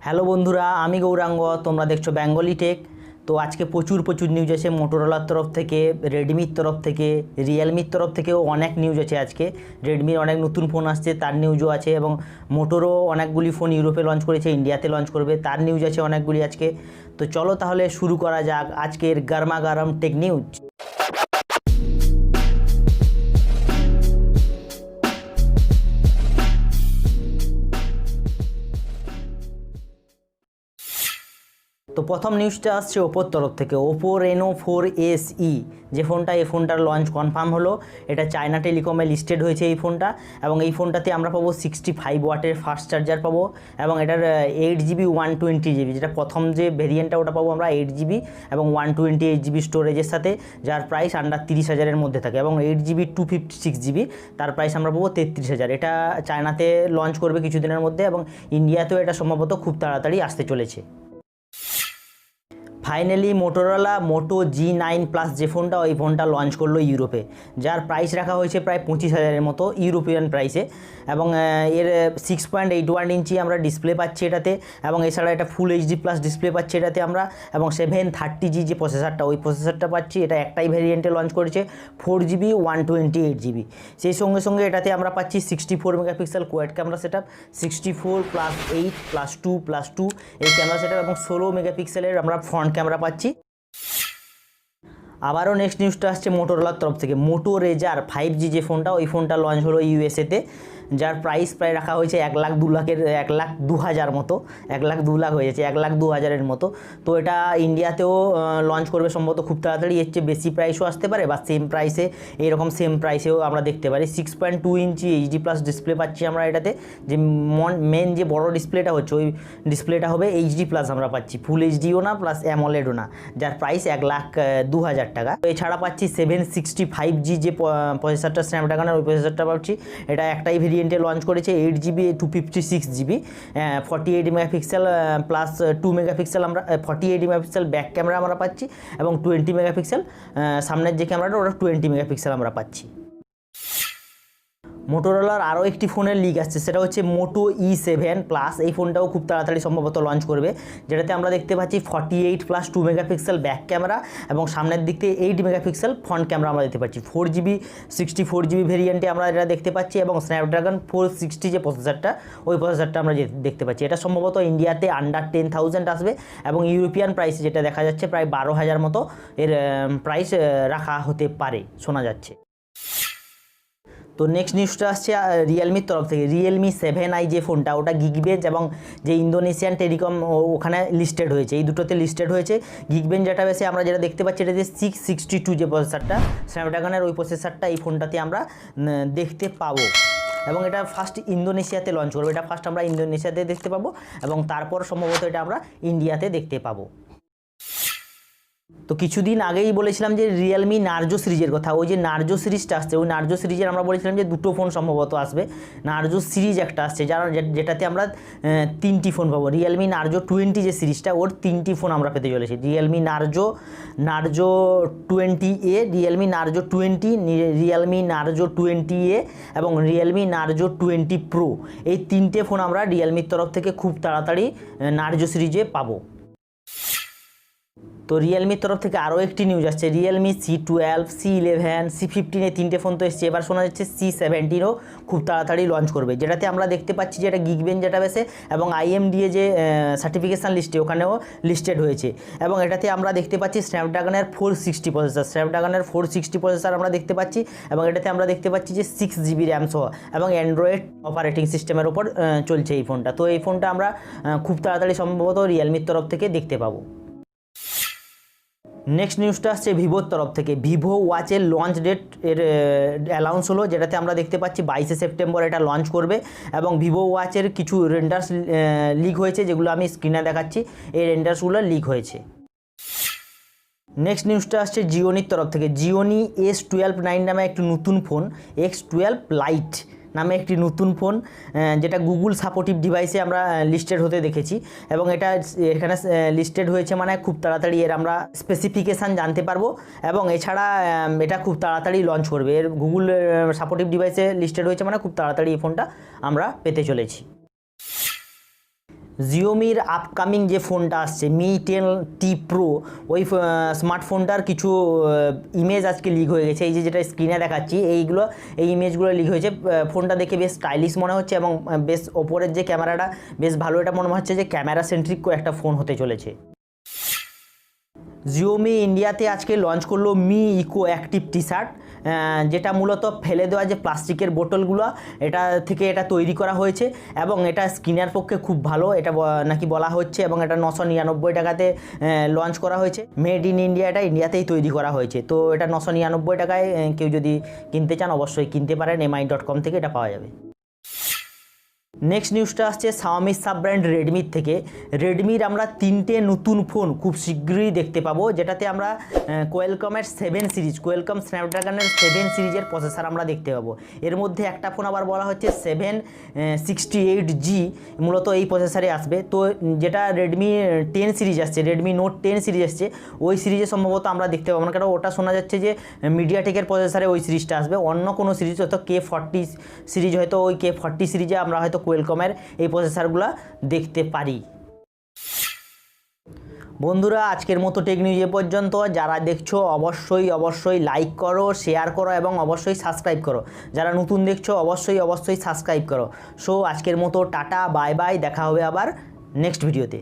Hello বন্ধুরা, আমি গৌরাঙ্গ। তোমরা দেখছো বেঙ্গলি টেক। তো আজকে প্রচুর নিউজ আছে মোটোরোলার তরফ থেকে, রেডমির তরফ থেকে, রিয়েলমির তরফ থেকেও অনেক নিউজ আছে। আজকে রেডমির অনেক নতুন ফোন আসছে, তার নিউজও আছে, এবং মোটোরও অনেকগুলি ফোন ইউরোপে লঞ্চ করেছে, ইন্ডিয়াতে লঞ্চ করবে, তার নিউজ আছে অনেকগুলি আজকে। তো চলো তাহলে শুরু করা যাক আজকের গরমাগরম টেক নিউজ। তো প্রথম নিউজটা আসছে ওপোর তরফ থেকে। ওপো রেনো 4SE যে ফোনটা, এই ফোনটার লঞ্চ কনফার্ম হলো। এটা চায়না টেলিকমে লিস্টেড হয়েছে এই ফোনটা, এবং এই ফোনটাতে আমরা পাবো 65 ওয়াটের ফাস্ট চার্জার পাবো, এবং এটার 8GB 120GB, যেটা প্রথম যে ভেরিয়েন্টটা ওটা পাবো আমরা 8GB এবং 128GB স্টোরেজের সাথে, যার প্রাইস আন্ডার 30,000-এর মধ্যে থাকে, এবং 8GB 256GB তার প্রাইস আমরা পাবো 33,000। এটা চায়নাতে লঞ্চ করবে কিছুদিনের মধ্যে, এবং ইন্ডিয়াতেও এটা সম্ভবত খুব তাড়াতাড়ি আসতে চলেছে। ফাইনালি মোটোরোলা মোটো G9 প্লাস যে ফোনটা, ওই ফোনটা লঞ্চ করলো ইউরোপে, যার প্রাইস রাখা হয়েছে প্রায় 25,000-এর মতো ইউরোপিয়ান প্রাইসে, এবং এর 6.81 ইঞ্চি আমরা ডিসপ্লে পাচ্ছি এটাতে, এবং এছাড়া এটা ফুল HD প্লাস ডিসপ্লে পাচ্ছি এটাতে আমরা, এবং 730G যে প্রসেসরটা, ওই প্রসেসরটা পাচ্ছি। এটা একটাই ভ্যারিয়েন্টে লঞ্চ করেছে, 4GB 128GB। সেই সঙ্গে এটাতে আমরা পাচ্ছি 64 মেগাপিক্সেল কোয়াড ক্যামেরা সেটআপ, 64 + 8 + 2 + 2 এই ক্যামেরা সেটআপ, এবং 16 মেগাপিক্সেলের আমরা ফ্রন্ট ক্যামেরা পাচ্ছি। আবারও নেক্সট নিউজটা আসছে মোটোরোলার তরফ থেকে। মোটো রেজার 5G যে ফোনটা, ওই ফোনটা লঞ্চ হলো ইউএসএতে, যার প্রাইস প্রায় রাখা হয়েছে 1,02,000-এর 1,02,000 মতো, 1,02,000 হয়ে যাচ্ছে, 1,02,000-এর মতো। তো এটা ইন্ডিয়াতেও লঞ্চ করবে সম্ভবত খুব তাড়াতাড়ি। এর চেয়ে বেশি প্রাইসও আসতে পারে, বা সেম প্রাইসে, এইরকম সেম প্রাইসেও আমরা দেখতে পারি। 6.2 ইঞ্চি HD প্লাস ডিসপ্লে পাচ্ছি আমরা এটাতে, যে মেন যে বড় ডিসপ্লেটা হচ্ছে, ওই ডিসপ্লেটা হবে HD প্লাস আমরা পাচ্ছি, ফুল HDও না প্লাস অ্যামোলেডও না, যার প্রাইস 1,02,000 টাকা। এছাড়া পাচ্ছি 765G যে প্রসেসরটা, স্ন্যাপড্রাগনের ওই প্রসেসরটা পাচ্ছি। এটা একটাই ভেরিয়েন্টে লঞ্চ করেছে, 8GB 256GB, 48 megapixel plus 2 megapixel আমরা 48 মেগাপিক্সেল ব্যাক ক্যামেরা আমরা পাচ্ছি, এবং 20 মেগাপিক্সেল সামনের যে ক্যামেরাটা, ওটা 20 মেগাপিক্সেল আমরা পাচ্ছি। মোটোরোলার আরও একটি ফোনের লিক আসছে, সেটা হচ্ছে মোটো E7 প্লাস। এই ফোনটাও খুব তাড়াতাড়ি সম্ভবত লঞ্চ করবে, যেটাতে আমরা দেখতে পাচ্ছি 48 + 2 মেগাপিক্সেল ব্যাক ক্যামেরা, এবং সামনের দিক থেকে 8 মেগাপিক্সেল ফ্রন্ট ক্যামেরা আমরা দেখতে পাচ্ছি। 4GB 64GB ভেরিয়েন্টে আমরা এটা দেখতে পাচ্ছি, এবং স্ন্যাপড্রাগন 460 যে প্রসেসরটা, ওই প্রসেসরটা আমরা দেখতে পাচ্ছি। এটা সম্ভবত ইন্ডিয়াতে আন্ডার 10,000 আসবে, এবং ইউরোপিয়ান প্রাইস যেটা দেখা যাচ্ছে প্রায় 12,000 মতো এর প্রাইস রাখা হতে পারে, শোনা যাচ্ছে। তো নেক্সট নিউজটা আসছে রিয়েলমির তরফ থেকে। রিয়েলমি 7i যে ফোনটা, ওটা গিগবেঞ্চ এবং যে ইন্দোনেশিয়ান টেলিকম, ওখানে লিস্টেড হয়েছে, এই দুটোতে লিস্টেড হয়েছে। গিগবেঞ্চ যেটা বেশি আমরা যেটা দেখতে পাচ্ছি, এটা যে 662 যে প্রসেসরটা, স্ন্যাপড্রাগনের ওই প্রসেসরটা এই ফোনটাতে আমরা দেখতে পাবো, এবং এটা ফার্স্ট ইন্দোনেশিয়াতে লঞ্চ করবে। এটা ফার্স্ট আমরা ইন্দোনেশিয়াতে দেখতে পাবো, এবং তারপর সম্ভবত এটা আমরা ইন্ডিয়াতে দেখতে পাবো। তো কিছুদিন আগেই বলেছিলাম যে রিয়েলমি নার্জো সিরিজের কথা, ওই যে নার্জো সিরিজটা আসছে, ওই নার্জো সিরিজের আমরা বলেছিলাম যে দুটো ফোন সম্ভবত আসবে। নার্জো সিরিজ একটা আসছে, যেটাতে আমরা 3টি ফোন পাবো। রিয়েলমি নার্জো 20 যে সিরিজটা, ওর 3টি ফোন আমরা পেতে চলেছি। Realme Narzo 20A, Realme Narzo 20, Realme Narzo 20A এবং রিয়েলমি নার্জো 20 প্রো, এই 3টে ফোন আমরা রিয়েলমির তরফ থেকে খুব তাড়াতাড়ি নার্জো সিরিজে পাবো। তো রিয়েলমির তরফ থেকে আরও একটি নিউজ আসছে, রিয়েলমি C12, C11, C15 এই 3টে ফোন তো এসছে, এবার শোনা যাচ্ছে C17ও খুব তাড়াতাড়ি লঞ্চ করবে, যেটাতে আমরা দেখতে পাচ্ছি যে এটা গিগবেঞ্চ যেটা বেসে, এবং IMDA যে সার্টিফিকেশান লিস্টে, ওখানেও লিস্টেড হয়েছে, এবং এটাতে আমরা দেখতে পাচ্ছি স্ন্যাপড্রাগনের 460 প্রসেসর, স্ন্যাপড্রাগনের 460 প্রসেসর আমরা দেখতে পাচ্ছি, এবং এটাতে আমরা দেখতে পাচ্ছি যে 6GB র্যাম সহ, এবং অ্যান্ড্রয়েড অপারেটিং সিস্টেমের ওপর চলছে এই ফোনটা। তো এই ফোনটা আমরা খুব তাড়াতাড়ি সম্ভবত রিয়েলমির তরফ থেকে দেখতে পাবো। নেক্সট নিউজটা আসছে ভিভোর তরফ থেকে। ভিভো ওয়াচের লঞ্চ ডেট এর অ্যানাউন্স হলো, যেটাতে আমরা দেখতে পাচ্ছি 22শে সেপ্টেম্বর এটা লঞ্চ করবে, এবং ভিভো ওয়াচের কিছু রেন্ডার্স লিক হয়েছে, যেগুলো আমি স্ক্রিনে দেখাচ্ছি, এই রেন্ডার্সগুলো লিক হয়েছে। নেক্সট নিউজটা আসছে জিওনির তরফ থেকে। জিওনি S12 নামে একটি নতুন ফোন, X12 লাইট নামে একটি নতুন ফোন, যেটা গুগল সাপোর্টিভ ডিভাইসে আমরা লিস্টেড হতে দেখেছি, এবং এটা এখানে লিস্টেড হয়েছে মানে খুব তাড়াতাড়ি এর আমরা স্পেসিফিকেশান জানতে পারবো, এবং এছাড়া এটা খুব তাড়াতাড়ি লঞ্চ করবে। এর গুগল সাপোর্টিভ ডিভাইসে লিস্টেড হয়েছে মানে খুব তাড়াতাড়ি এই ফোনটা আমরা পেতে চলেছি। জিওমির আপকামিং যে ফোনটা আসছে Mi 10T Pro, ওই স্মার্টফোনটার কিছু ইমেজ আজকে লিক হয়ে গেছে। এই যে যেটা স্ক্রিনে দেখাচ্ছি এই ইমেজগুলো লিক হয়েছে। ফোনটা দেখে বেশ স্টাইলিশ মনে হচ্ছে এবং বেশ ওপরের যে ক্যামেরাটা বেশ ভালো, এটা মনে হচ্ছে যে ক্যামেরা সেন্ট্রিক একটা ফোন হতে চলেছে। জিওমি ইন্ডিয়াতে আজকে লঞ্চ করলো Mi eco active T shirt, যেটা মূলত ফেলে দেওয়া যে প্লাস্টিকের বোতলগুলো এটা থেকে এটা তৈরি করা হয়েছে এবং এটা স্কিনের পক্ষে খুব ভালো এটা নাকি বলা হচ্ছে, এবং এটা 999 টাকাতে লঞ্চ করা হয়েছে। মেড ইন ইন্ডিয়া, এটা ইন্ডিয়াতেই তৈরি করা হয়েছে। তো এটা 999 টাকায় কেউ যদি কিনতে চান অবশ্যই কিনতে পারেন, mi.com থেকে এটা পাওয়া যাবে। নেক্সট নিউজটা আসছে শাওমির সাব ব্র্যান্ড রেডমির থেকে। রেডমির আমরা 3টে নতুন ফোন খুব শীঘ্রই দেখতে পাবো, যেটাতে আমরা কোয়েলকমের 7 সিরিজ, কোয়েলকম স্ন্যাপড্রাগনের 7 সিরিজের প্রসেসর আমরা দেখতে পাবো। এর মধ্যে একটা ফোন আবার বলা হচ্ছে 768G, মূলত এই প্রসেসরে আসবে। তো যেটা রেডমি 10 সিরিজ আসছে, রেডমি নোট 10 সিরিজ আসছে, ওই সিরিজে সম্ভবত আমরা দেখতে পাবো না, কারণ ওটা শোনা যাচ্ছে যে মিডিয়াটেকের প্রসেসরে ওই সিরিজটা আসবে। অন্য কোনো সিরিজ হয়তো K40 সিরিজ, হয়তো ওই K40 সিরিজে আমরা হয়তো কোয়েলকমের এই প্রসেসরগুলো দেখতে পারি। বন্ধুরা, আজকের মতো টেক নিউজ এ পর্যন্ত। যারা দেখছো অবশ্যই লাইক করো, শেয়ার করো এবং অবশ্যই সাবস্ক্রাইব করো। যারা নতুন দেখছো অবশ্যই সাবস্ক্রাইব করো। সো আজকের মতো টাটা, বাই বাই, দেখা হবে আবার নেক্সট ভিডিওতে।